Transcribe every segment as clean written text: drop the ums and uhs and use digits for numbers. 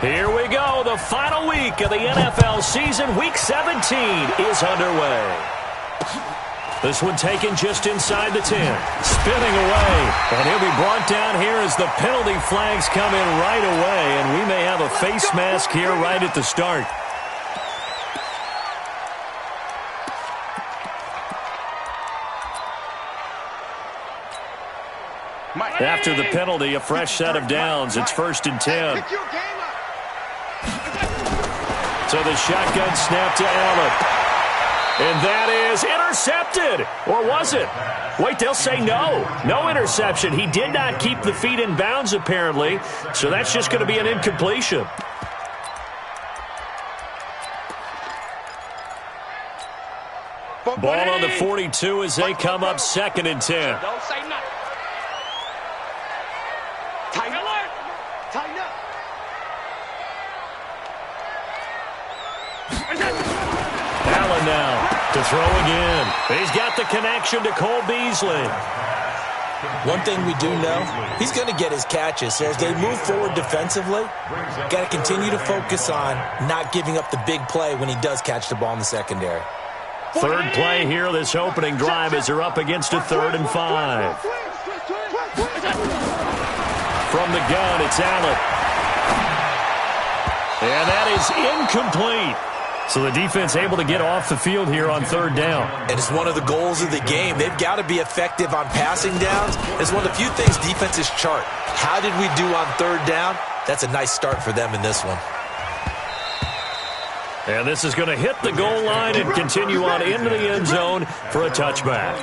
Here we go. The final week of the NFL season. Week 17 is underway. This one taken just inside the 10. Spinning away. And he'll be brought down here as the penalty flags come in right away. And we may have a face mask here right at the start. After the penalty, a fresh set of downs. It's 1st and 10. So the shotgun snap to Allen. And that is intercepted. Or was it? Wait, they'll say no. No interception. He did not keep the feet in bounds, apparently. So that's just going to be an incompletion. Ball on the 42 as they come up 2nd and 10. Don't say nothing. Tighten up. Tighten up. Allen now to throw again. He's got the connection to Cole Beasley. One thing we do know, he's going to get his catches. So as they move forward defensively, got to continue to focus on not giving up the big play when he does catch the ball in the secondary. Third play here, this opening drive, as they're up against a 3rd and 5. From the gun, it's Allen. And that is incomplete. So the defense able to get off the field here on 3rd down. And it's one of the goals of the game. They've got to be effective on passing downs. It's one of the few things defenses chart. How did we do on 3rd down? That's a nice start for them in this one. And this is going to hit the goal line and continue on into the end zone for a touchback.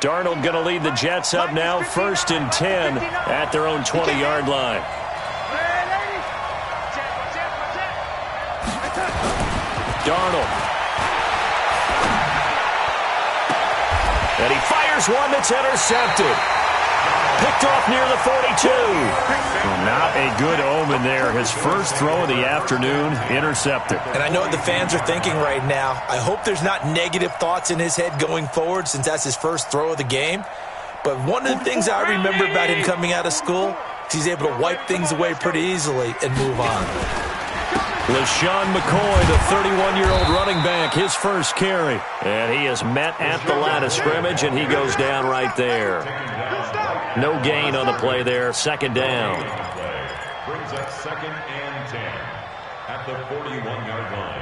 Darnold going to lead the Jets up now, 1st and 10 at their own 20-yard line. Darnold. And he fires one that's intercepted. Picked off near the 42. Well, not a good omen there. His first throw of the afternoon, intercepted. And I know what the fans are thinking right now. I hope there's not negative thoughts in his head going forward since that's his first throw of the game. But one of the things I remember about him coming out of school is he's able to wipe things away pretty easily and move on. LaShawn McCoy, the 31-year-old running back, his first carry. And he is met at the line of scrimmage, and he goes down right there. No gain on the play there. 2nd down. Brings up 2nd and 10 at the 41-yard line.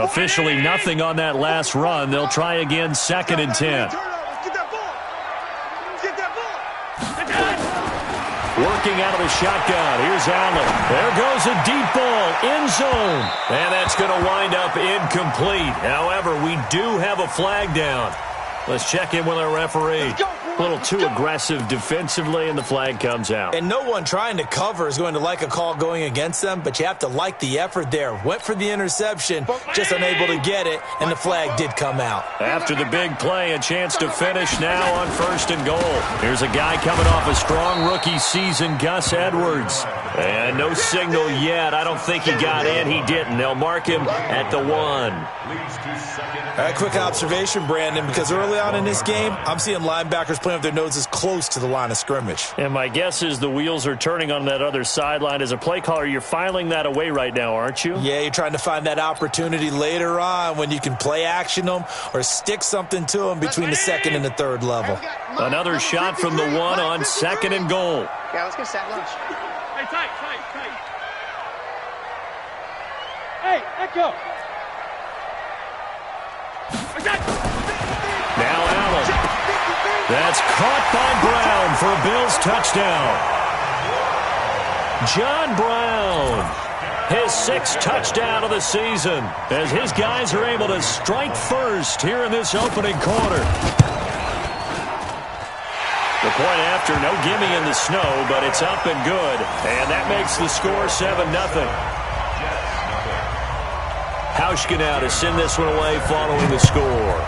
Officially nothing on that last run. They'll try again, 2nd and 10. Working out of the shotgun. Here's Allen. There goes a deep ball. End zone. And that's going to wind up incomplete. However, we do have a flag down. Let's check in with our referee. A little too aggressive defensively, and the flag comes out. And no one trying to cover is going to like a call going against them, but you have to like the effort there. Went for the interception, just unable to get it, and the flag did come out. After the big play, a chance to finish now on 1st and goal. Here's a guy coming off a strong rookie season, Gus Edwards. And no signal yet. I don't think he got in. He didn't. They'll mark him at the 1. A quick observation, Brandon, because early on in this game, I'm seeing linebackers playing with their noses close to the line of scrimmage. And my guess is the wheels are turning on that other sideline. As a play caller, you're filing that away right now, aren't you? Yeah, you're trying to find that opportunity later on when you can play action them or stick something to them between the 2nd and the 3rd level. Another shot from the 1 on 2nd and goal. Yeah, let's get set lunch. Hey, tight. Hey, let go. Now Allen. That's caught by Brown for a Bills touchdown. John Brown, his 6th touchdown of the season, as his guys are able to strike first here in this opening quarter. The point after, no gimme in the snow, but it's up and good. And that makes the score 7-0. Hauschka now to send this one away following the score.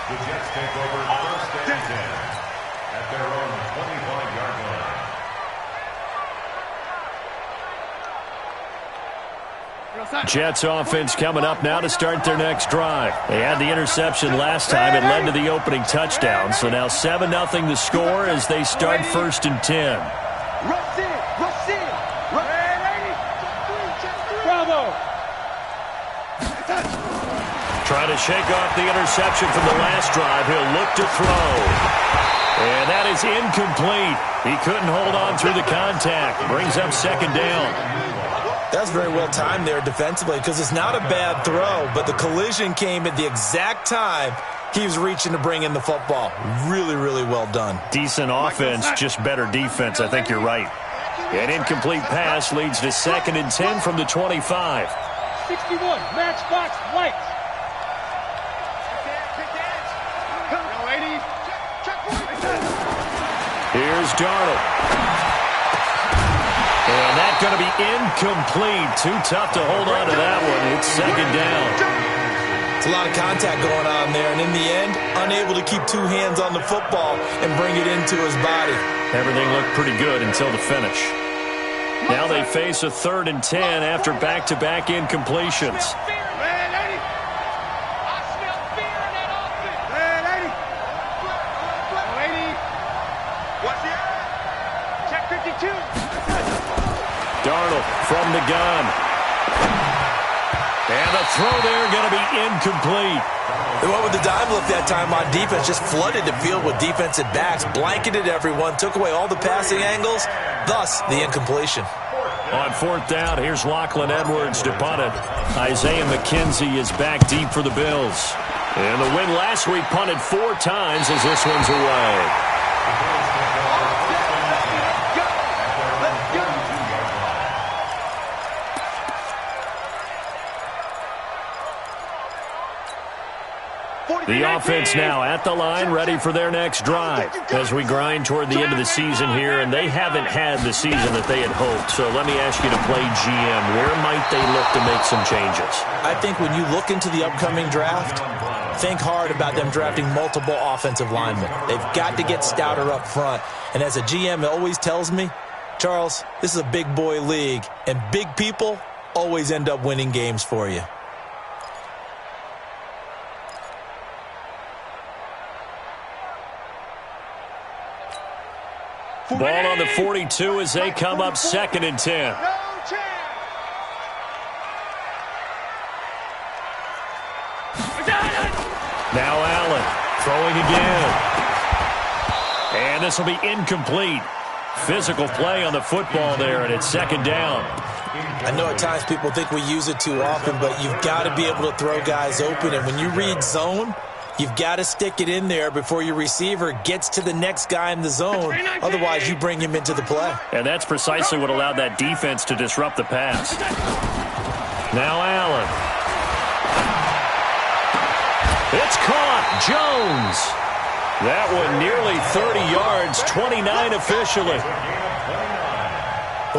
The Jets take over 1st and 10 at their own 25-yard line. Jets offense coming up now to start their next drive. They had the interception last time. It led to the opening touchdown. So now 7-0 the score as they start 1st and 10. Bravo. Trying to shake off the interception from the last drive. He'll look to throw. And that is incomplete. He couldn't hold on through the contact. Brings up 2nd down. That's very well timed there defensively because it's not a bad throw, but the collision came at the exact time he was reaching to bring in the football. Really, really well done. Decent offense, just better defense. I think you're right. An incomplete pass leads to 2nd and 10 from the 25. 61, matchbox lights. Here's Darnold. And that's going to be incomplete. Too tough to hold on to that one. It's 2nd down. It's a lot of contact going on there, and in the end, unable to keep 2 hands on the football and bring it into his body. Everything looked pretty good until the finish. Now they face a 3rd and 10 after back-to-back incompletions. Darnold from the gun. And the throw there going to be incomplete. They went with the dime look that time on defense, just flooded the field with defensive backs, blanketed everyone, took away all the passing angles, thus the incompletion. On 4th down, here's Lachlan Edwards to punt it. Isaiah McKenzie is back deep for the Bills. And the win last week punted 4 times as this one's away. The offense now at the line, ready for their next drive as we grind toward the end of the season here, and they haven't had the season that they had hoped. So let me ask you to play GM. Where might they look to make some changes? I think when you look into the upcoming draft, think hard about them drafting multiple offensive linemen. They've got to get stouter up front. And as a GM, it always tells me, Charles, this is a big boy league, and big people always end up winning games for you. Ball on the 42 as they come up 2nd and 10. Now Allen throwing again. And this will be incomplete. Physical play on the football there, and it's 2nd down. I know at times people think we use it too often, but you've got to be able to throw guys open. And when you read zone, you've got to stick it in there before your receiver gets to the next guy in the zone. Otherwise, you bring him into the play. And that's precisely what allowed that defense to disrupt the pass. Now Allen. It's caught. Jones. That one nearly 30 yards, 29 officially.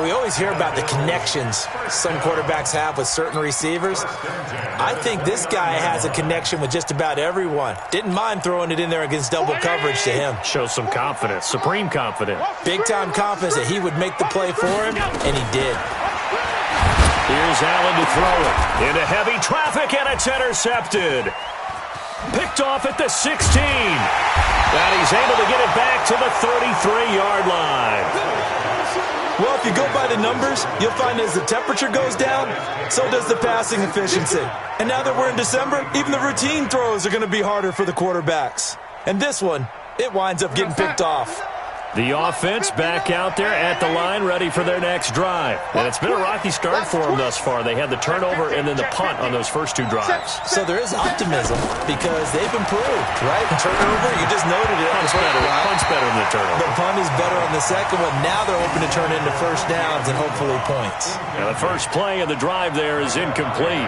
We always hear about the connections some quarterbacks have with certain receivers. I think this guy has a connection with just about everyone. Didn't mind throwing it in there against double coverage to him. Shows some confidence, supreme confidence. Big-time confidence that he would make the play for him, and he did. Here's Allen to throw it. Into heavy traffic, and it's intercepted. Picked off at the 16. And he's able to get it back to the 33-yard line. Well, if you go by the numbers, you'll find as the temperature goes down, so does the passing efficiency. And now that we're in December, even the routine throws are going to be harder for the quarterbacks. And this one, it winds up getting picked off. The offense back out there at the line, ready for their next drive. And it's been a rocky start for them thus far. They had the turnover and then the punt on those first 2 drives. So there is optimism because they've improved, right? Turnover, you just noted it. Punt's better than the turnover. The punt is better on the second one. Now they're hoping to turn into first downs and hopefully points. Now the first play of the drive there is incomplete.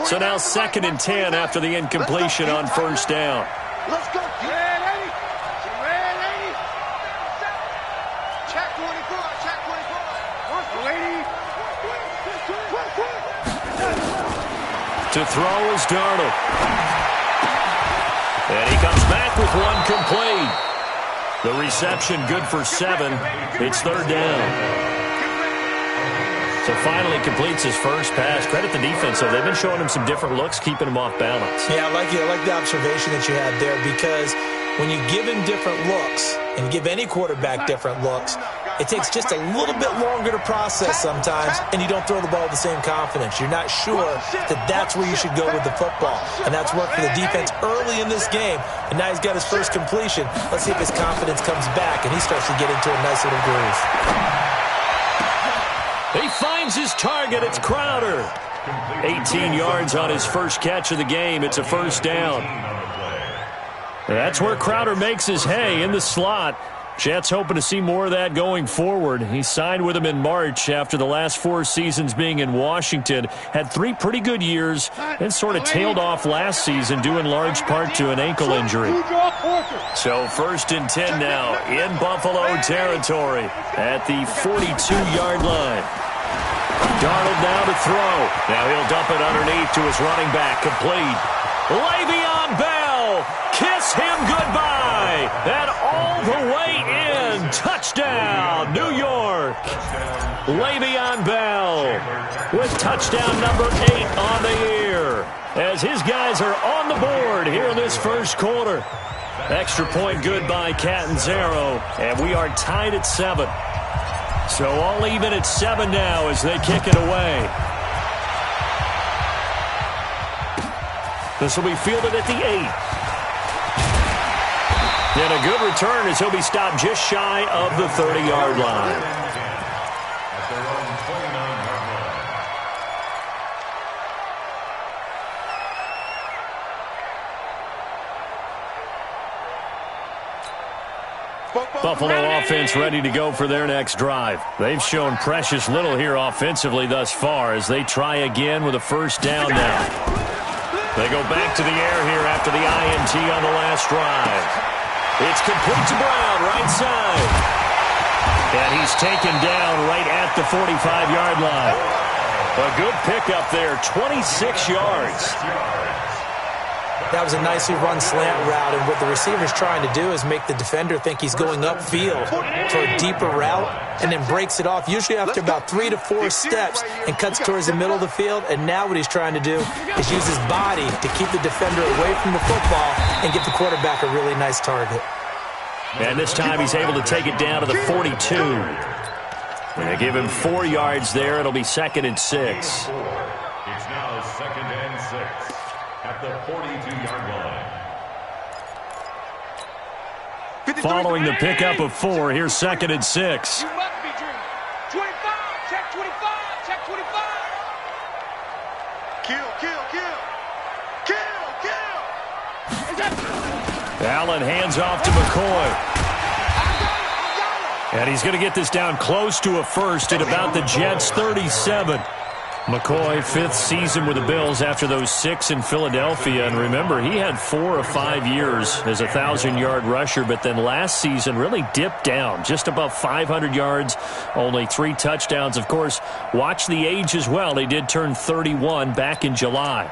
So now 2nd and 10 after the incompletion on first down. Let's go. Ready? Ready? Check 24. Check 24. Lady. To throw is Darnold. And he comes back with one complete. The reception good for 7. It's third down. So finally completes his first pass. Credit the defense, though. They've been showing him some different looks, keeping him off balance. Yeah, I like the observation that you had there, because when you give him different looks and give any quarterback different looks, it takes just a little bit longer to process sometimes, and you don't throw the ball with the same confidence. You're not sure that that's where you should go with the football, and that's worked for the defense early in this game, and now he's got his first completion. Let's see if his confidence comes back, and he starts to get into a nice little groove. He finds his target. It's Crowder. 18 yards on his first catch of the game. It's a first down. That's where Crowder makes his hay, in the slot. Jets hoping to see more of that going forward. He signed with him in March after the last 4 seasons being in Washington. Had 3 pretty good years and sort of tailed off last season due in large part to an ankle injury. So first and 10 now in Buffalo territory at the 42-yard line. Darnold now to throw. Now he'll dump it underneath to his running back. Complete. Le'Veon Bell. Kiss him goodbye. And all the way in. Touchdown, New York. Le'Veon Bell with touchdown number 8 on the year, as his guys are on the board here in this first quarter. Extra point good by Catanzaro, and we are tied at 7. So all even at 7 now as they kick it away. This will be fielded at the 8. And a good return as he'll be stopped just shy of the 30-yard line. Buffalo offense ready to go for their next drive. They've shown precious little here offensively thus far as they try again with a first down now. They go back to the air here after the INT on the last drive. It's complete to Brown, right side. And he's taken down right at the 45-yard line. A good pickup there, 26 yards. That was a nicely run slant route, and what the receiver's trying to do is make the defender think he's going upfield for a deeper route, and then breaks it off, usually after about 3 to 4 steps, and cuts towards the middle of the field. And now what he's trying to do is use his body to keep the defender away from the football and give the quarterback a really nice target. And this time he's able to take it down to the 42. And they give him 4 yards there. It'll be 2nd and 6. It's now 2nd and 6. At the 42-yard line. Following the pickup of 4, here's 2nd and 6. You must be dreaming. 25, check 25, check 25. Kill. Allen hands off to McCoy. And he's going to get this down close to a first at about the Jets' 37. McCoy, 5th season with the Bills after those 6 in Philadelphia. And remember, he had 4 or 5 years as a 1,000-yard rusher, but then last season really dipped down, just above 500 yards, only 3 touchdowns. Of course, watch the age as well. He did turn 31 back in July.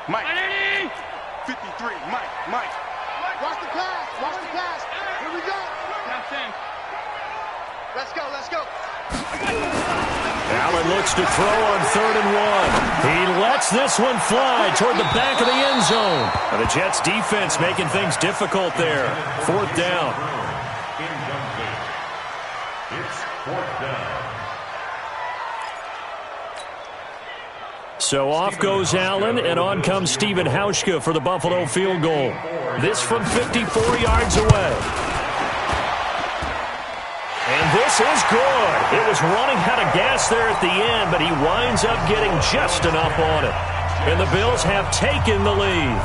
Mike. 53, Mike. Watch the pass. Here we go. Let's go. Allen looks to throw on 3rd and 1. He lets this one fly toward the back of the end zone. And the Jets defense making things difficult there. 4th down. It's 4th down. So off goes Allen, and on comes Stephen Hauschka for the Buffalo field goal. This from 54 yards away. And this is good. It was running out of gas there at the end, but he winds up getting just enough on it. And the Bills have taken the lead.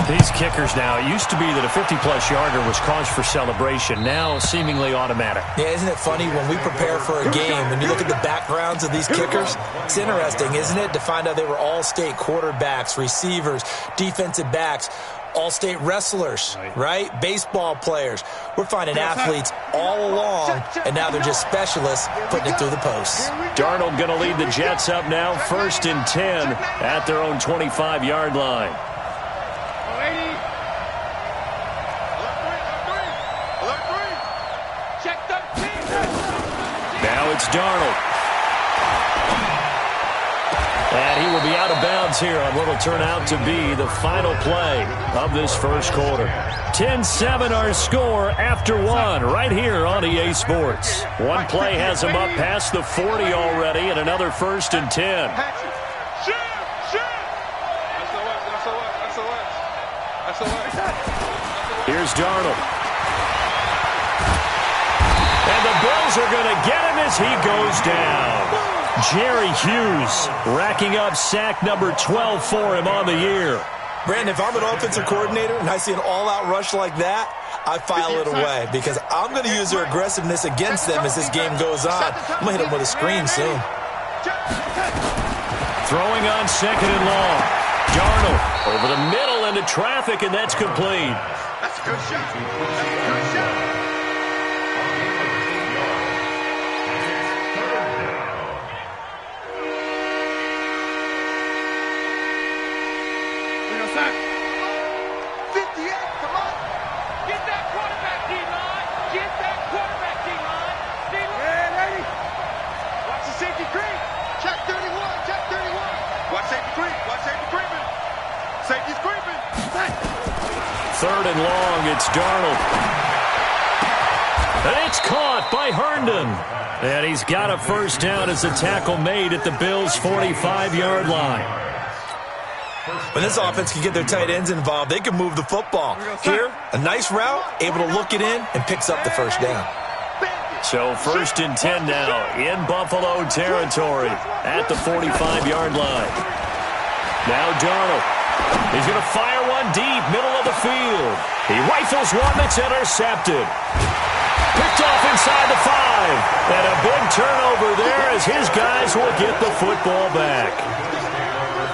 These kickers now, it used to be that a 50-plus yarder was cause for celebration. Now seemingly automatic. Yeah, isn't it funny when we prepare for a game, when you look at the backgrounds of these kickers, it's interesting, isn't it, to find out they were all-state quarterbacks, receivers, defensive backs, all-state wrestlers, right? Baseball players. We're finding athletes all along, and now they're just specialists putting it through the posts. Darnold going to lead the Jets up now, 1st and 10 at their own 25-yard line. Check 13. Now it's Darnold. And he will be out of bounds here on what will turn out to be the final play of this first quarter. 10-7 our score after one right here on EA Sports. One play has him up past the 40 already and another 1st and 10. Here's Darnold. And the Bills are going to get him as he goes down. Jerry Hughes racking up sack number 12 for him on the year. Brandon, if I'm an offensive coordinator and I see an all-out rush like that, I file it away because I'm going to use their aggressiveness against them as this game goes on. I'm going to hit them with a screen soon. Throwing on 2nd and long. Darnold over the middle into traffic, and that's complete. That's a good shot. That's a good shot. Third and long, it's Darnold. And it's caught by Herndon. And he's got a first down as the tackle made at the Bills' 45-yard line. When this offense can get their tight ends involved, they can move the football. Here, a nice route, able to look it in, and picks up the first down. So 1st and 10 now in Buffalo territory at the 45-yard line. Now Darnold. He's going to fire one deep, middle of the field. He rifles one that's intercepted. Picked off inside the 5. And a big turnover there as his guys will get the football back.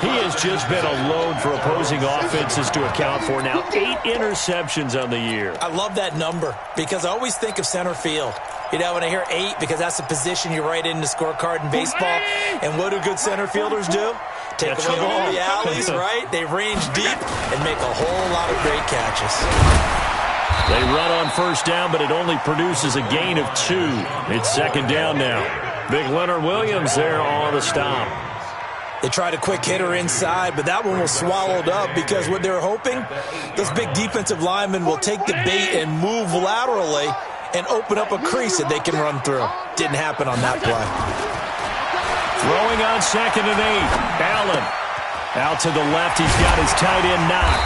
He has just been a load for opposing offenses to account for. Now 8 interceptions on the year. I love that number because I always think of center field. You know, when I hear 8, because that's the position you write in the scorecard in baseball. And what do good center fielders do? Take away all the alleys, right? They range deep and make a whole lot of great catches. They run on first down, but it only produces a gain of 2. It's 2nd down now. Big Leonard Williams there on the stop. They tried a quick hitter inside, but that one was swallowed up because what they're hoping, those big defensive linemen will take the bait and move laterally and open up a crease that they can run through. Didn't happen on that play. Throwing on 2nd and 8. Allen out to the left. He's got his tight end Knox.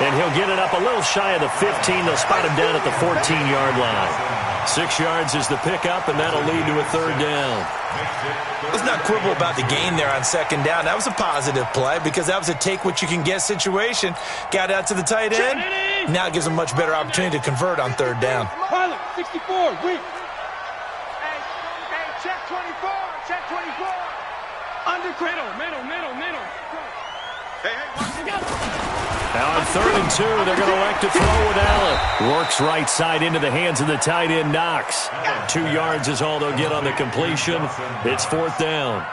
And he'll get it up a little shy of the 15. They'll spot him down at the 14-yard line. 6 yards is the pickup, and that'll lead to a 3rd down. Let's not quibble about the gain there on 2nd down. That was a positive play because that was a take-what-you-can-get situation. Got out to the tight end. Now it gives them a much better opportunity to convert on 3rd down. 64, weak. Hey, check 24. Check 24. Under middle. Hey, watch it go. Now on 3rd and 2, they're going to elect to throw with Allen. Works right side into the hands of the tight end Knox. 2 yards is all they'll get on the completion. It's 4th down.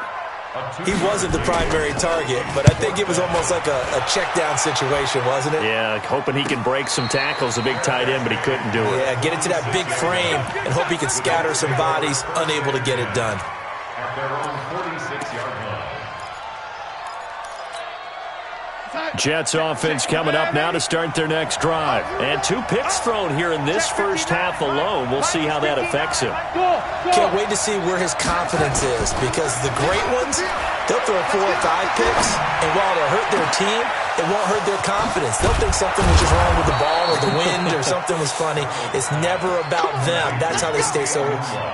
He wasn't the primary target, but I think it was almost like a check down situation, wasn't it? Yeah, hoping he can break some tackles, a big tight end, but he couldn't do it. Yeah, get it to that big frame and hope he can scatter some bodies, unable to get it done. At their own 46-yard line. Jets offense coming up now to start their next drive. And 2 picks thrown here in this first half alone. We'll see how that affects him. Can't wait to see where his confidence is because the great ones, they'll throw 4 or 5 picks, and while they'll hurt their team, it won't hurt their confidence. They'll think something was just wrong with the ball or the wind or something was funny. It's never about them. That's how they stay so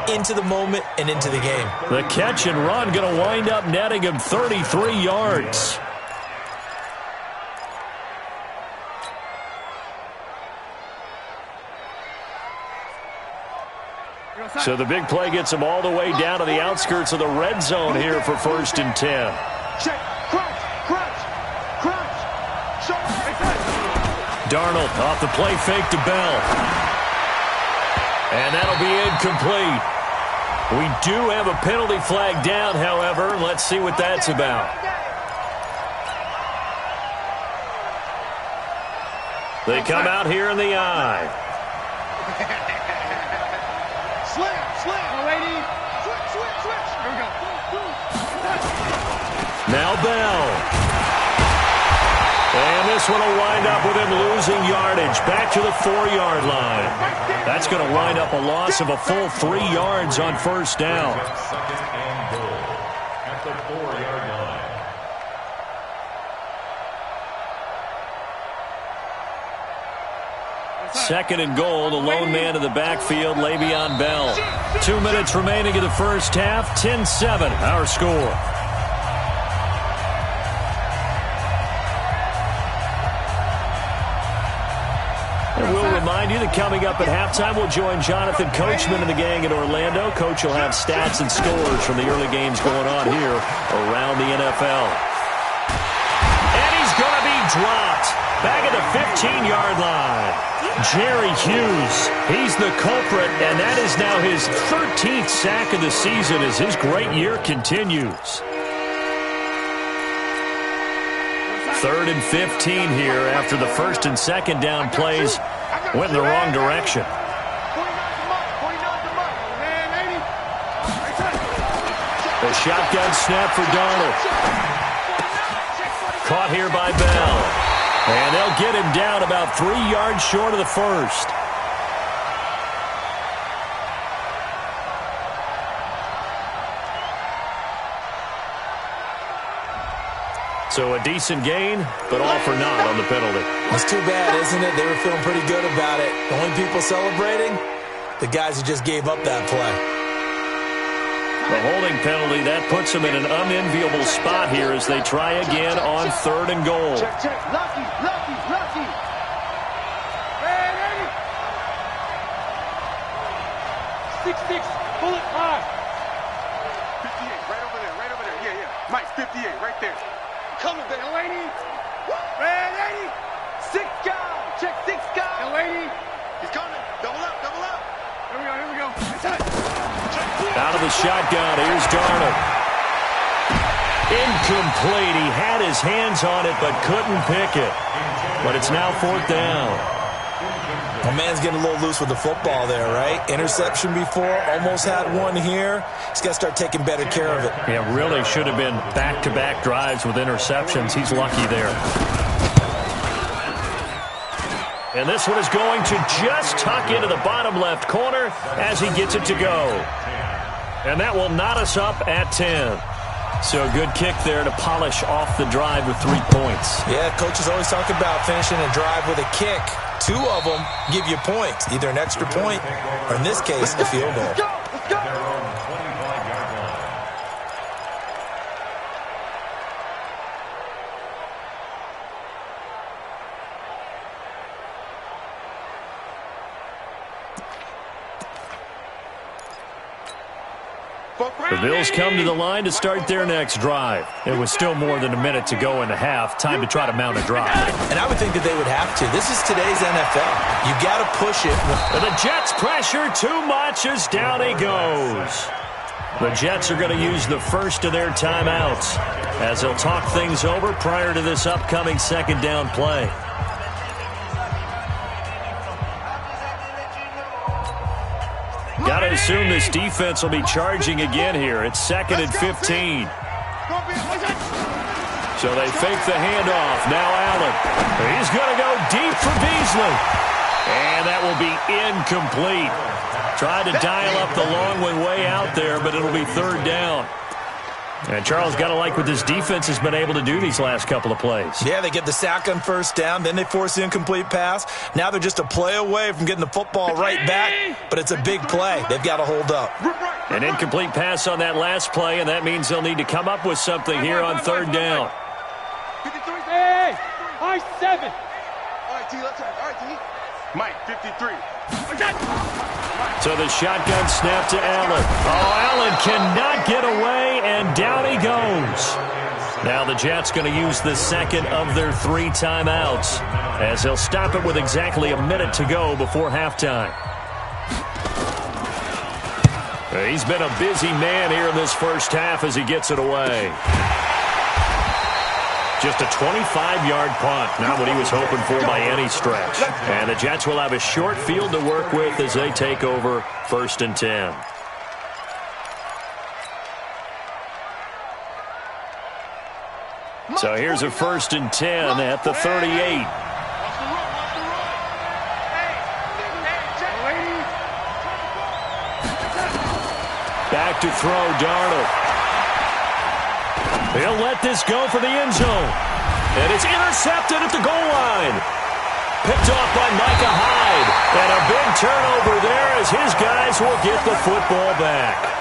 into the moment and into the game. The catch and run going to wind up netting him 33 yards. So the big play gets him all the way down to the outskirts of the red zone here for 1st and 10. Check. Crunch. Darnold off the play fake to Bell. And that'll be incomplete. We do have a penalty flag down, however. Let's see what that's about. They come out here in the eye. this one will wind up with him losing yardage back to the 4-yard line. That's going to wind up a loss of a full 3 yards on first down. Second and goal at the 4-yard line. Second and goal, the lone man in the backfield, Le'Veon Bell. 2 minutes remaining in the first half, 10-7, our score. And we'll remind you that coming up at halftime, we'll join Jonathan Coachman and the gang in Orlando. Coach will have stats and scores from the early games going on here around the NFL. And he's going to be dropped back at the 15-yard line. Jerry Hughes, he's the culprit, and that is now his 13th sack of the season as his great year continues. 3rd and 15 here after the first and second down plays went in the wrong direction. The shotgun snap for Donald. Caught here by Bell. And they'll get him down about 3 yards short of the first. So a decent gain, but all for naught on the penalty. It's too bad, isn't it? They were feeling pretty good about it. The only people celebrating, the guys who just gave up that play. The holding penalty, that puts them in an unenviable spot here as they try again on 3rd and goal. Check. Lucky. 6-6, bullet high. 58, right over there. Yeah. Mike, 58, right there. Coming, Delaney. Red 80. 6 guy. Check 6 guy. Delaney. He's coming. Double up. Here we go. Out of the shotgun, here's Darnold. Incomplete. He had his hands on it, but couldn't pick it. But it's now 4th down. My man's getting a little loose with the football there, right? Interception before, almost had one here. He's got to start taking better care of it. Yeah, really should have been back-to-back drives with interceptions. He's lucky there. And this one is going to just tuck into the bottom left corner as he gets it to go. And that will knot us up at 10. So a good kick there to polish off the drive with 3 points. Yeah, coaches always talk about finishing a drive with a kick. 2 of them give you points, either an extra point or, in this case, a field goal. Their own 25-yard line. The Bills come to the line to start their next drive. It was still more than a minute to go in the half. Time to try to mount a drive. And I would think that they would have to. This is today's NFL. You got to push it. And the Jets pressure too much as down he goes. The Jets are going to use the first of their timeouts as they'll talk things over prior to this upcoming second down play. Got to assume this defense will be charging again here. It's 2nd and 15. So they fake the handoff. Now Allen. He's going to go deep for Beasley. And that will be incomplete. Tried to dial up the long one way out there, but it'll be 3rd down. And Charles, got to like what this defense has been able to do these last couple of plays. Yeah, they get the sack on first down, then they force the incomplete pass. Now they're just a play away from getting the football right back, but it's a big play. They've got to hold up. An incomplete pass on that last play, and that means they'll need to come up with something here on 3rd down. Hey, high 7. All right, T, let's all right, T. Mike, 53. So the shotgun snap to Allen. Oh, Allen cannot get away, and down he goes. Now the Jets going to use the second of their 3 timeouts as they'll stop it with exactly a minute to go before halftime. He's been a busy man here in this first half as he gets it away. Just a 25-yard punt, not what he was hoping for by any stretch. And the Jets will have a short field to work with as they take over 1st and 10. So here's a 1st and 10 at the 38. Back to throw, Darnold. He'll let this go for the end zone. And it's intercepted at the goal line. Picked off by Micah Hyde. And a big turnover there as his guys will get the football back.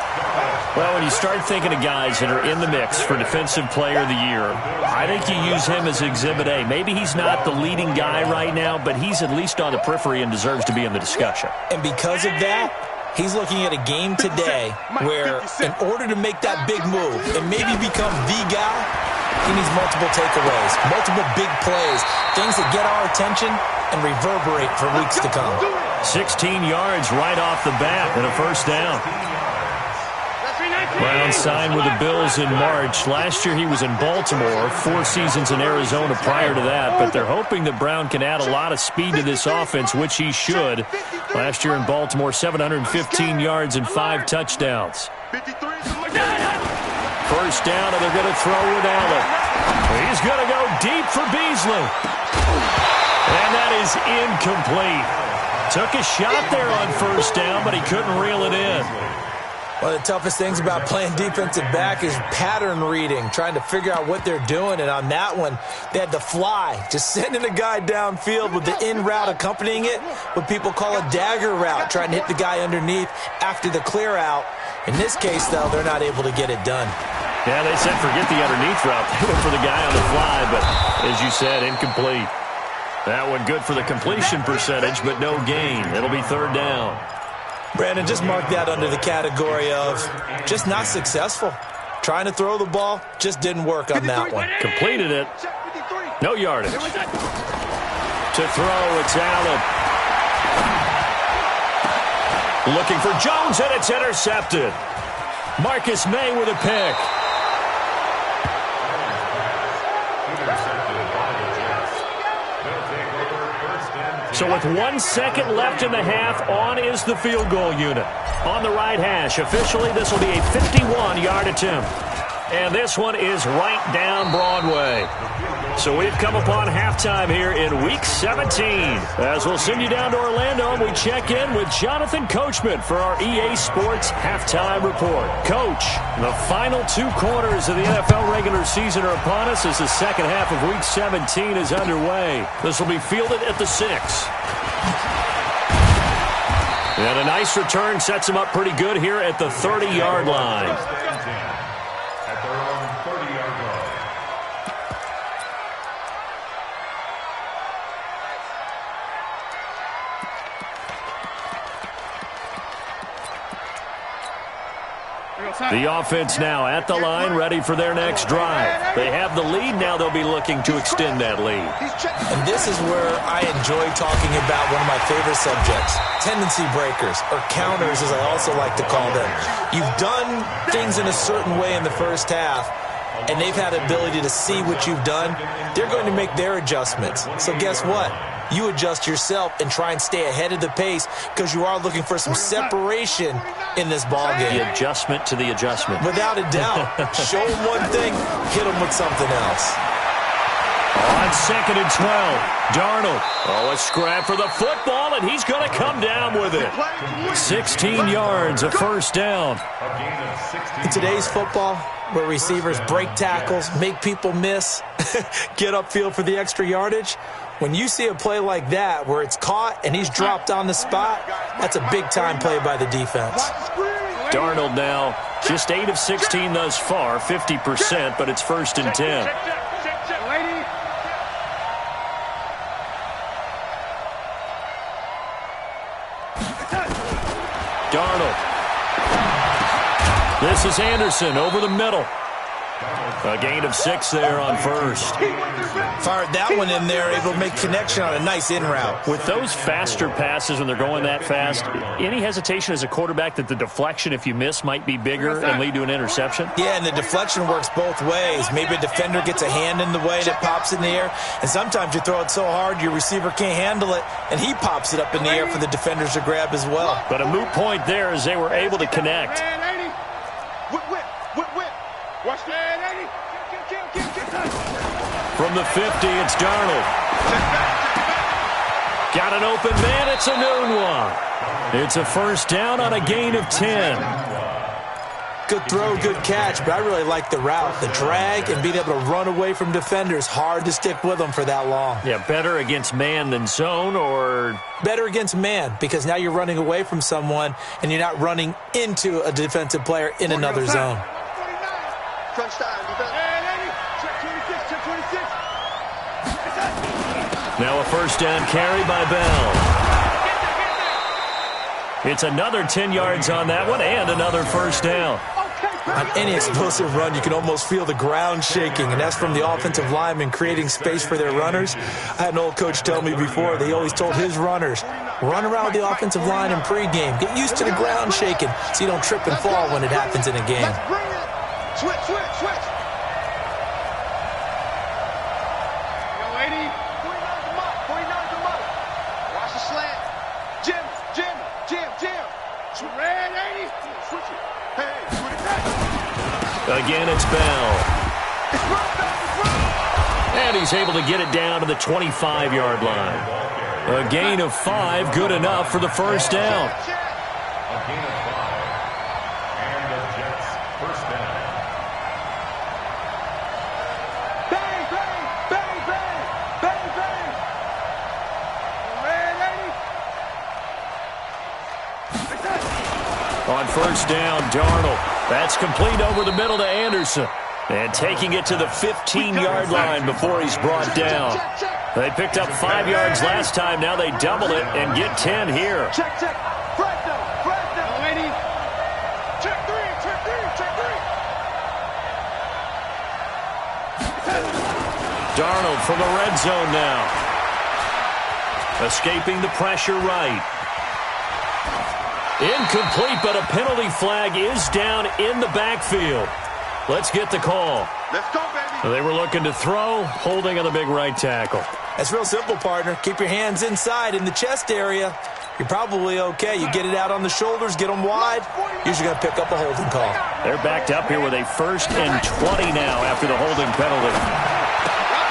Well, when you start thinking of guys that are in the mix for Defensive Player of the Year, I think you use him as Exhibit A. Maybe he's not the leading guy right now, but he's at least on the periphery and deserves to be in the discussion. And because of that, he's looking at a game today where in order to make that big move and maybe become the guy, he needs multiple takeaways, multiple big plays, things that get our attention and reverberate for weeks to come. 16 yards right off the bat and a 1st down. Brown signed with the Bills in March. Last year he was in Baltimore, 4 seasons in Arizona prior to that, but they're hoping that Brown can add a lot of speed to this offense, which he should. Last year in Baltimore, 715 yards and 5 touchdowns. 1st down, and they're going to throw with Allen. He's going to go deep for Beasley. And that is incomplete. Took a shot there on 1st down, but he couldn't reel it in. One of the toughest things about playing defensive back is pattern reading, trying to figure out what they're doing. And on that one, they had to fly, just sending a guy downfield with the in route accompanying it, what people call a dagger route, trying to hit the guy underneath after the clear out. In this case, though, they're not able to get it done. Yeah, they said forget the underneath route. They went for the guy on the fly, but as you said, incomplete. That one good for the completion percentage, but no gain. It'll be 3rd down. Brandon, just mark that under the category of just not successful. Trying to throw the ball, just didn't work on that one. Completed it. No yardage. To throw, it's Allen. Looking for Jones, and it's intercepted. Marcus May with a pick. So with 1 second left in the half, on is the field goal unit. On the right hash, officially this will be a 51-yard attempt. And this one is right down Broadway. So we've come upon halftime here in Week 17. As we'll send you down to Orlando, and we check in with Jonathan Coachman for our EA Sports Halftime Report. Coach, the final 2 quarters of the NFL regular season are upon us as the second half of Week 17 is underway. This will be fielded at the 6. And a nice return sets him up pretty good here at the 30-yard line. The offense now at the line, ready for their next drive. They have the lead. Now they'll be looking to extend that lead. And this is where I enjoy talking about one of my favorite subjects, tendency breakers, or counters as I also like to call them. You've done things in a certain way in the first half, and they've had the ability to see what you've done. They're going to make their adjustments. So guess what? You adjust yourself and try and stay ahead of the pace because you are looking for some separation in this ball game. The adjustment to the adjustment. Without a doubt. Show them one thing, hit them with something else. On 2nd and 12, Darnold. Oh, a scrap for the football, and he's going to come down with it. 16 yards, a 1st down. In today's football, where receivers break tackles, make people miss, get upfield for the extra yardage, when you see a play like that where it's caught and he's dropped on the spot, that's a big-time play by the defense. Darnold now just 8 of 16 thus far, 50%, but it's 1st and 10. Darnold. This is Anderson over the middle. A gain of 6 there on 1st. Fired that one in there, able to make connection on a nice in route. With those faster passes when they're going that fast, any hesitation as a quarterback that the deflection, if you miss, might be bigger and lead to an interception? Yeah, and the deflection works both ways. Maybe a defender gets a hand in the way that pops in the air, and sometimes you throw it so hard your receiver can't handle it, and he pops it up in the air for the defenders to grab as well. But a moot point there as they were able to connect. Whip. Watch that, 80. Kill. From the 50, it's Darnold. Got an open man. It's a noon one. It's a first down on a gain of 10. Good throw, good catch, but I really like the route, the drag, and being able to run away from defenders. Hard to stick with them for that long. Yeah, better against man than zone, or? Better against man, because now you're running away from someone, and you're not running into a defensive player in another zone. Crunch time, defense. Check 26, check 26. Now a first down carry by Bell. It's another 10 yards on that one and another first down. On any explosive run, you can almost feel the ground shaking, and that's from the offensive linemen creating space for their runners. I had an old coach tell me before, they always told his runners, run around with the offensive line in pregame. Get used to the ground shaking so you don't trip and fall when it happens in a game. Let's bring it. Switch, switch, switch. Yo, 80. 49's a mutt. 49's a mutt. Watch the slant. Jim. Red 80. Switch it. Hey, switch it. Again, it's Bell. It's run. And he's able to get it down to the 25-yard line. A gain of 5, good enough for the first down. A gain of 5. And the Jets first down. Bang, bang, bang, bang, bang, bang. Red 80. On first down, Darnold. That's complete over the middle to Anderson. And taking it to the 15-yard line before he's brought down. They picked up 5 yards last time. Now they double it and get 10 here. Check. Fresno. 80. Check 3. Darnold from the red zone now. Escaping the pressure right. Incomplete, but a penalty flag is down in the backfield. Let's get the call. Let's go, baby. They were looking to throw, holding on the big right tackle. That's real simple, partner. Keep your hands inside in the chest area. You're probably okay. You get it out on the shoulders, get them wide. Usually going to pick up a holding call. They're backed up here with a 1st and 20 now after the holding penalty.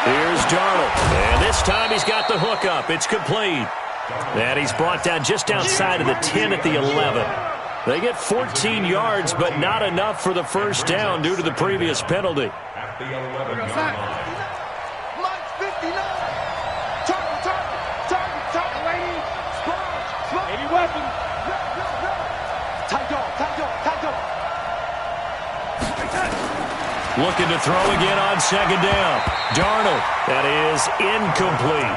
Here's Darnold. And this time he's got the hook up. It's complete. And he's brought down just outside of the 10 at the 11. They get 14 yards, but not enough for the first down due to the previous penalty. At the 11-yard line. Mike 59. Target, lady. Sponge. Any weapon. Tight dog. Looking to throw again on second down. Darnold. That is incomplete.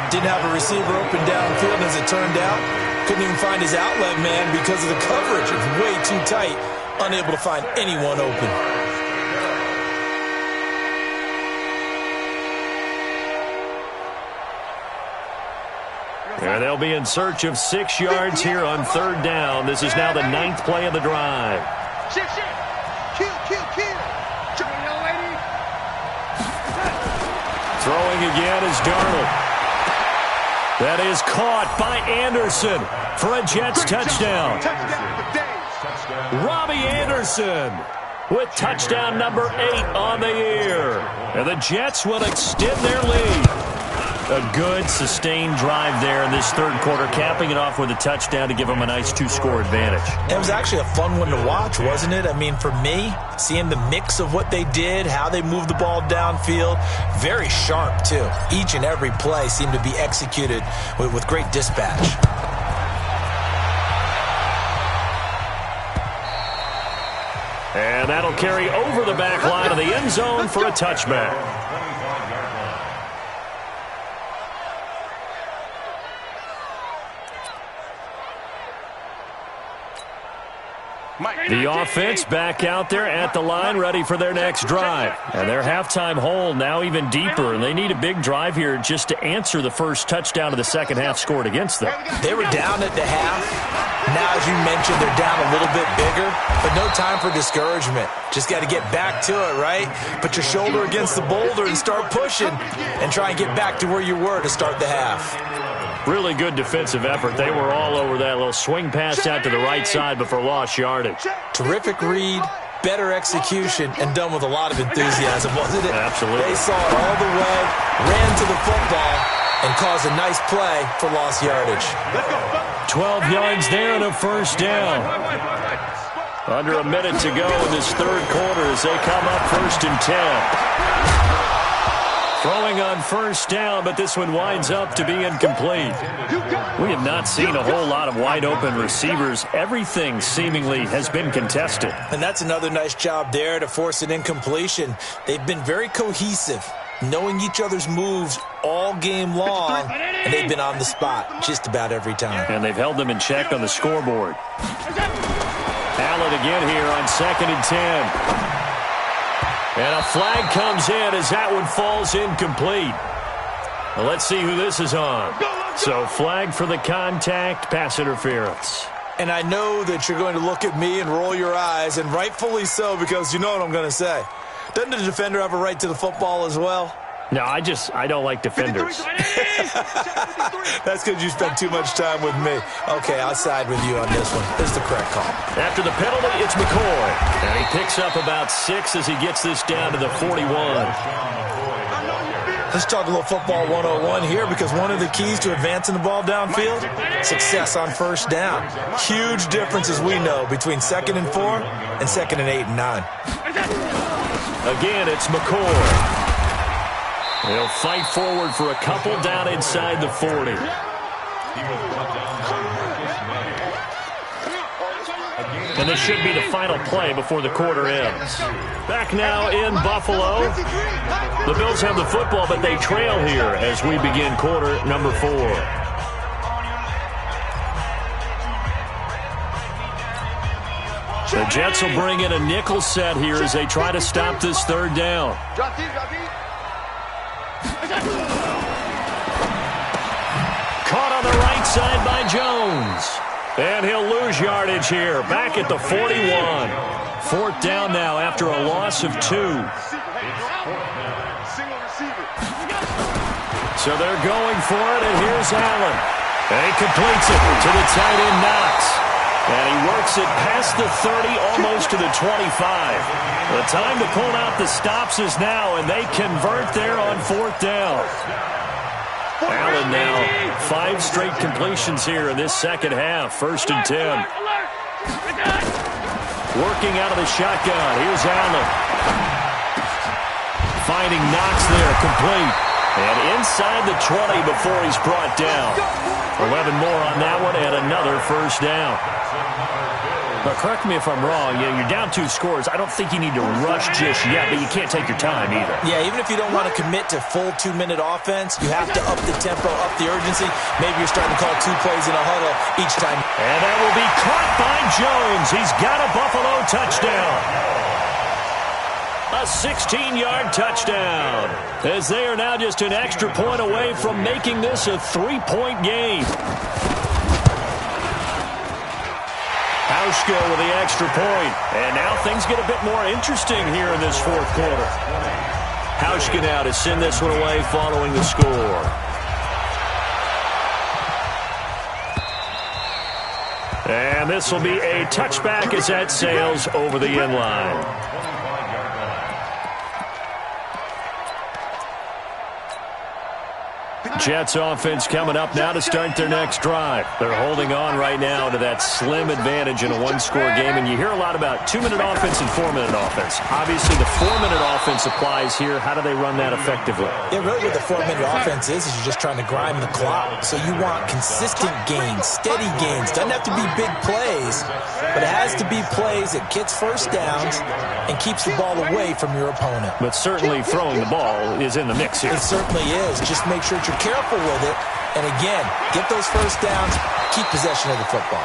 Didn't have a receiver open downfield, as it turned out. Couldn't even find his outlet man because of the coverage. It's way too tight. Unable to find anyone open. And they'll be in search of 6 yards here on third down. This is now the 9th play of the drive. Shit. Kill. Lady. Throwing again is Darnold. That is caught by Anderson for a Jets touchdown. Robbie Anderson with touchdown number 8 on the year. And the Jets will extend their lead. A good, sustained drive there in this third quarter, capping it off with a touchdown to give them a nice 2-score advantage. It was actually a fun one to watch, wasn't it? I mean, for me, seeing the mix of what they did, how they moved the ball downfield, very sharp, too. Each and every play seemed to be executed with great dispatch. And that'll carry over the back line of the end zone for a touchback. The offense back out there at the line, ready for their next drive. And their halftime hole now even deeper, and they need a big drive here just to answer the first touchdown of the second half scored against them. They were down at the half. Now, as you mentioned, they're down a little bit bigger, but no time for discouragement. Just got to get back to it, right? Put your shoulder against the boulder and start pushing and try and get back to where you were to start the half. Really good defensive effort. They were all over that little swing pass out to the right side before lost yardage. Terrific read, better execution and done with a lot of enthusiasm, wasn't it? Absolutely. They saw it all the way, ran to the football, and caused a nice play for lost yardage. 12 yards there and a first down. Under a minute to go in this third quarter as they come up 1st and 10. Throwing on first down, but this one winds up to be incomplete. We have not seen a whole lot of wide-open receivers. Everything seemingly has been contested. And that's another nice job there to force an incompletion. They've been very cohesive, knowing each other's moves all game long, and they've been on the spot just about every time. And they've held them in check on the scoreboard. Allen again here on 2nd and 10. And a flag comes in as that one falls incomplete. Well, let's see who this is on. So flag for the contact, pass interference. And I know that you're going to look at me and roll your eyes, and rightfully so, because you know what I'm going to say. Doesn't the defender have a right to the football as well? No, I don't like defenders. That's because you spent too much time with me. Okay, I'll side with you on this one. This is the correct call. After the penalty, it's McCoy. And he picks up about 6 as he gets this down to the 41. Let's talk a little football 101 here, because one of the keys to advancing the ball downfield, success on first down. Huge difference, as we know, between 2nd and 4 and 2nd and 8 and 9. Again, it's McCoy. They'll fight forward for a couple down inside the 40. And this should be the final play before the quarter ends. Back now in Buffalo. The Bills have the football, but they trail here as we begin quarter number 4. The Jets will bring in a nickel set here as they try to stop this third down. Caught on the right side by Jones. And he'll lose yardage here. Back at the 41. 4th down now after a loss of 2. So they're going for it, and here's Allen. And he completes it to the tight end Knox. And he works it past the 30, almost to the 25. The time to pull out the stops is now, and they convert there on 4th down. Allen now 5 straight completions here in this second half. 1st and 10. Working out of the shotgun. Here's Allen. Finding Knox there, complete. And inside the 20 before he's brought down. 11 more on that one, and another first down. But correct me if I'm wrong, you're down 2 scores. I don't think you need to rush just yet, but you can't take your time either. Yeah, even if you don't want to commit to full 2-minute offense, you have to up the tempo, up the urgency. Maybe you're starting to call 2 plays in a huddle each time. And that will be caught by Jones. He's got a Buffalo touchdown. A 16-yard touchdown. As they are now just an extra point away from making this a 3-point game. Hauschka with the extra point. And now things get a bit more interesting here in this 4th quarter. Hauschka now to send this one away following the score. And this will be a touchback as that sails over the end line. Jets offense coming up now to start their next drive. They're holding on right now to that slim advantage in a 1-score game, and you hear a lot about 2-minute offense and 4-minute offense. Obviously, the 4-minute offense applies here. How do they run that effectively? Yeah, really what the 4-minute offense is you're just trying to grind the clock. So you want consistent gains, steady gains. Doesn't have to be big plays, but it has to be plays that gets first downs and keeps the ball away from your opponent. But certainly throwing the ball is in the mix here. It certainly is. Just make sure that you're careful with it. And again, get those first downs, keep possession of the football.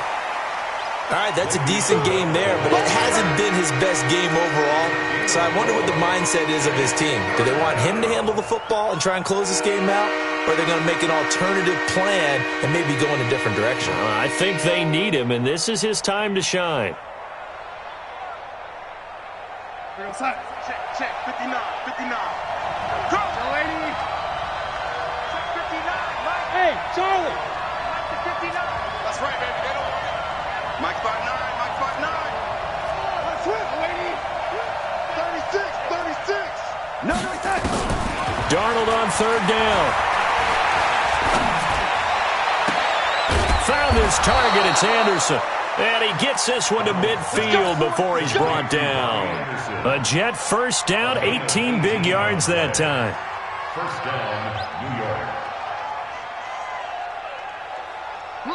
All right, that's a decent game there, but it hasn't been his best game overall. So I wonder what the mindset is of his team. Do they want him to handle the football and try and close this game out? Or are they going to make an alternative plan and maybe go in a different direction? I think they need him, and this is his time to shine. Check, 59. Go, lady. Check 59, Mike. Hey, Charlie. Mike to 59. That's right, baby. They don't want it. Mike 5'9", Mike 5'9. Let's swim, lady. third down. Found his target. It's Anderson. And he gets this one to midfield before he's brought down. A Jet first down, 18 big yards that time. First down, New York.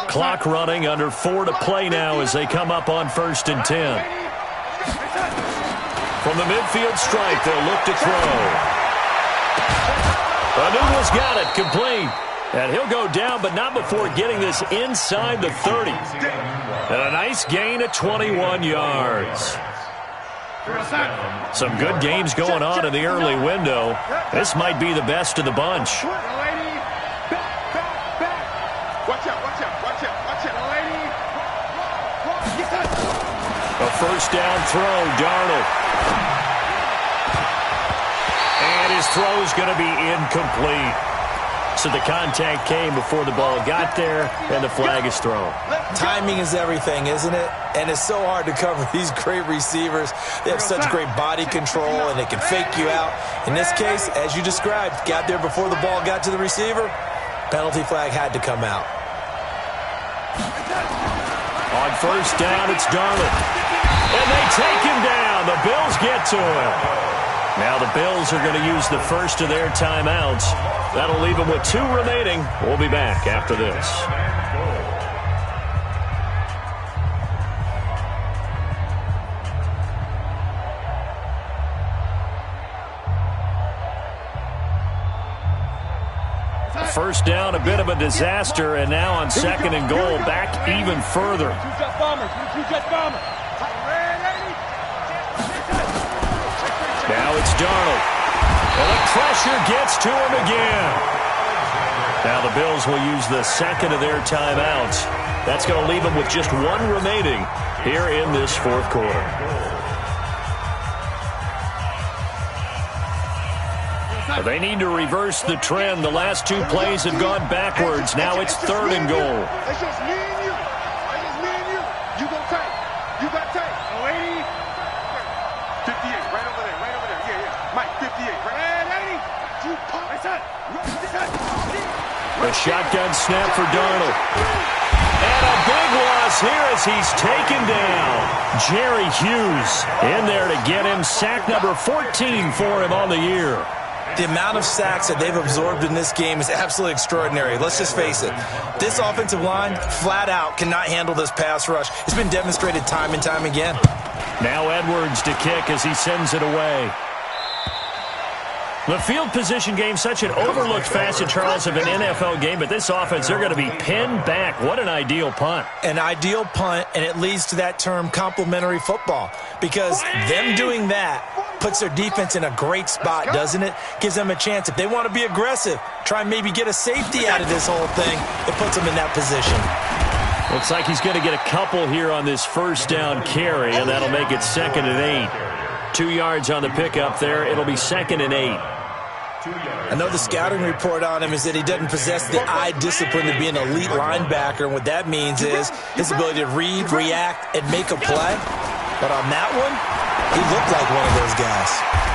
Clock running, under 4 to play now as they come up on 1st and 10. From the midfield stripe, they'll look to throw. Anuga's got it, complete. And he'll go down, but not before getting this inside the 30. And a nice gain of 21 yards. Some good games going on in the early window. This might be the best of the bunch. Watch out, watch out, watch out, watch out, lady. A first down throw, Darnold. And his throw's going to be incomplete. So the contact came before the ball got there, and the flag is thrown. Timing is everything, isn't it? And it's so hard to cover these great receivers. They have such great body control, and they can fake you out. In this case, as you described, got there before the ball got to the receiver. Penalty flag had to come out. On first down, it's Darnold. And they take him down. The Bills get to him. Now the Bills are going to use the first of their timeouts. That'll leave them with 2 remaining. We'll be back after this. First down, a bit of a disaster, and now on 2nd and goal, back even further. Now it's Darnold. And the pressure gets to him again. Now the Bills will use the second of their timeouts. That's going to leave them with just 1 remaining here in this 4th quarter. They need to reverse the trend. The last 2 plays have gone backwards. Now it's 3rd and goal. It's just me and you. It's just me and you. You go tight. You got tight. Lady. 58, right over there. Right over there. Yeah, yeah. Mike, 58. Right, lady. You pump. A shotgun snap for Darnold. And a big loss here as he's taken down. Jerry Hughes in there to get him. Sack number 14 for him on the year. The amount of sacks that they've absorbed in this game is absolutely extraordinary. Let's just face it. This offensive line, flat out, cannot handle this pass rush. It's been demonstrated time and time again. Now Edwards to kick as he sends it away. The field position game, such an overlooked facet, Charles, of an NFL game, but this offense, they're going to be pinned back. What an ideal punt. An ideal punt, and it leads to that term complementary football, because them doing that puts their defense in a great spot, doesn't it? Gives them a chance. If they want to be aggressive, try and maybe get a safety out of this whole thing, it puts them in that position. Looks like he's going to get a couple here on this first down carry, and that'll make it 2nd and 8. 2 yards on the pickup there. It'll be 2nd and 8. I know the scouting report on him is that he doesn't possess the eye discipline to be an elite linebacker, and what that means is his ability to read, react, and make a play. But on that one, he looked like one of those guys.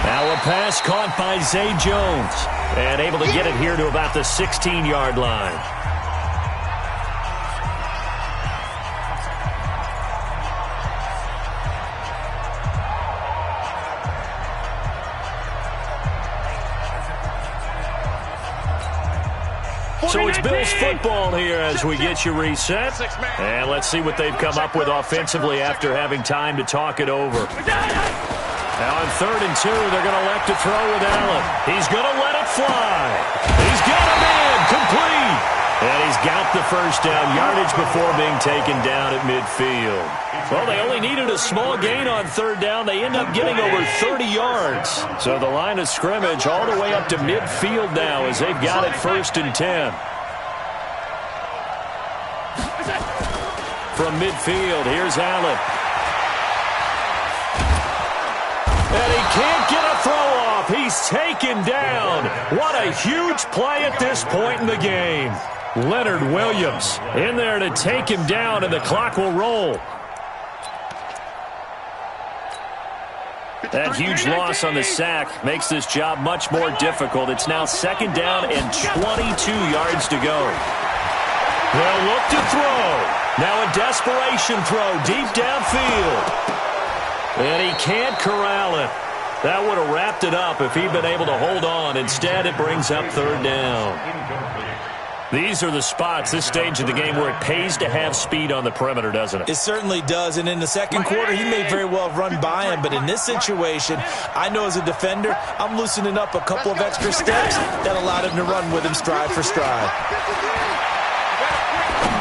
Now a pass caught by Zay Jones, and able to get it here to about the 16-yard line. So it's Bills football here as we get you reset. And let's see what they've come up with offensively after having time to talk it over. Now on 3rd and 2, they're going to elect to throw with Allen. He's going to let it fly. He's got a man, complete. And he's got the first down, yardage before being taken down at midfield. Well, they only needed a small gain on 3rd down. They end up getting over 30 yards. So the line of scrimmage all the way up to midfield now as they've got it 1st and 10. From midfield, here's Allen. And he can't get a throw off. He's taken down. What a huge play at this point in the game. Leonard Williams in there to take him down, and the clock will roll. That huge loss on the sack makes this job much more difficult. It's now 2nd down and 22 yards to go. They'll look to throw. Now a desperation throw deep downfield. And he can't corral it. That would have wrapped it up if he'd been able to hold on. Instead, it brings up 3rd down. These are the spots, this stage of the game, where it pays to have speed on the perimeter, doesn't it? It certainly does, and in the second quarter, he may very well have run by him, but in this situation, I know as a defender, I'm loosening up a couple of extra steps that allowed him to run with him stride for stride.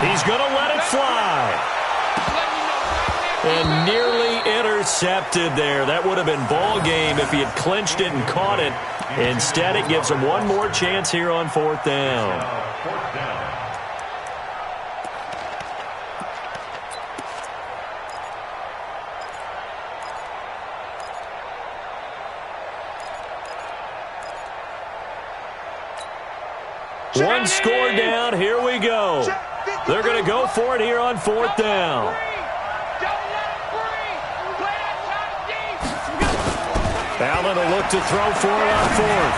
He's going to let it fly. And nearly intercepted there. That would have been ball game if he had clinched it and caught it. Instead, it gives him one more chance here on 4th down. One score down. Here we go. They're going to go for it here on 4th down. Allen will look to throw for it on 4th.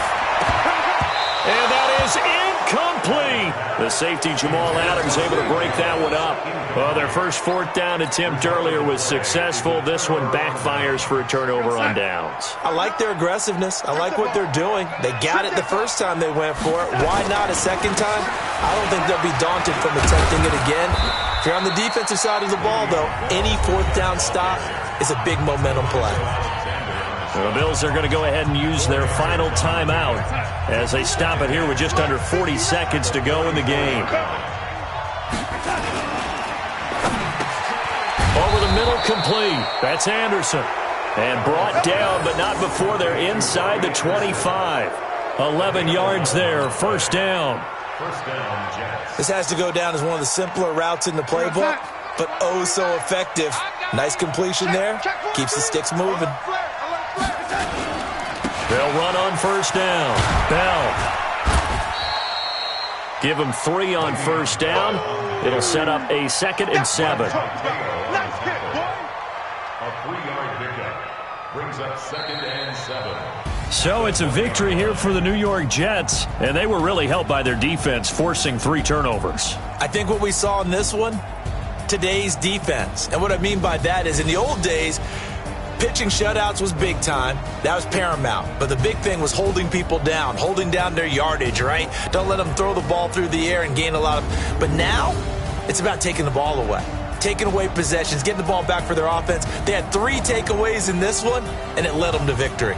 And that is incomplete. The safety, Jamal Adams, able to break that one up. Well, their first 4th down attempt earlier was successful. This one backfires for a turnover on downs. I like their aggressiveness. I like what they're doing. They got it the first time they went for it. Why not a second time? I don't think they'll be daunted from attempting it again. If you're on the defensive side of the ball, though, any 4th down stop is a big momentum play. The Bills are going to go ahead and use their final timeout as they stop it here with just under 40 seconds to go in the game. Over the middle, complete. That's Anderson. And brought down, but not before they're inside the 25. 11 yards there, 1st down. This has to go down as one of the simpler routes in the playbook, but oh so effective. Nice completion there. Keeps the sticks moving. They'll run on 1st down. Bell. Give him 3 on 1st down. It'll set up a 2nd and 7. A 3-yard pickup brings up 2nd and 7. So it's a victory here for the New York Jets, and they were really helped by their defense, forcing 3 turnovers. I think what we saw in this one, today's defense. And what I mean by that is in the old days, pitching shutouts was big time. That was paramount. But the big thing was holding people down, holding down their yardage, right? Don't let them throw the ball through the air and gain a lot of... But now, it's about taking the ball away. Taking away possessions, getting the ball back for their offense. They had 3 takeaways in this one, and it led them to victory.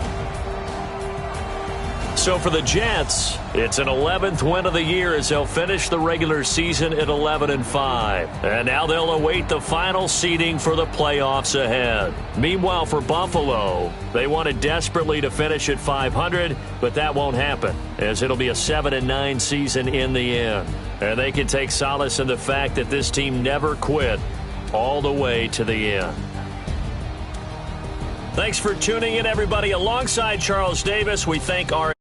So for the Jets, it's an 11th win of the year as they'll finish the regular season at 11-5. And now they'll await the final seeding for the playoffs ahead. Meanwhile, for Buffalo, they wanted desperately to finish at 500, but that won't happen as it'll be a 7-9 season in the end. And they can take solace in the fact that this team never quit all the way to the end. Thanks for tuning in, everybody. Alongside Charles Davis, we thank our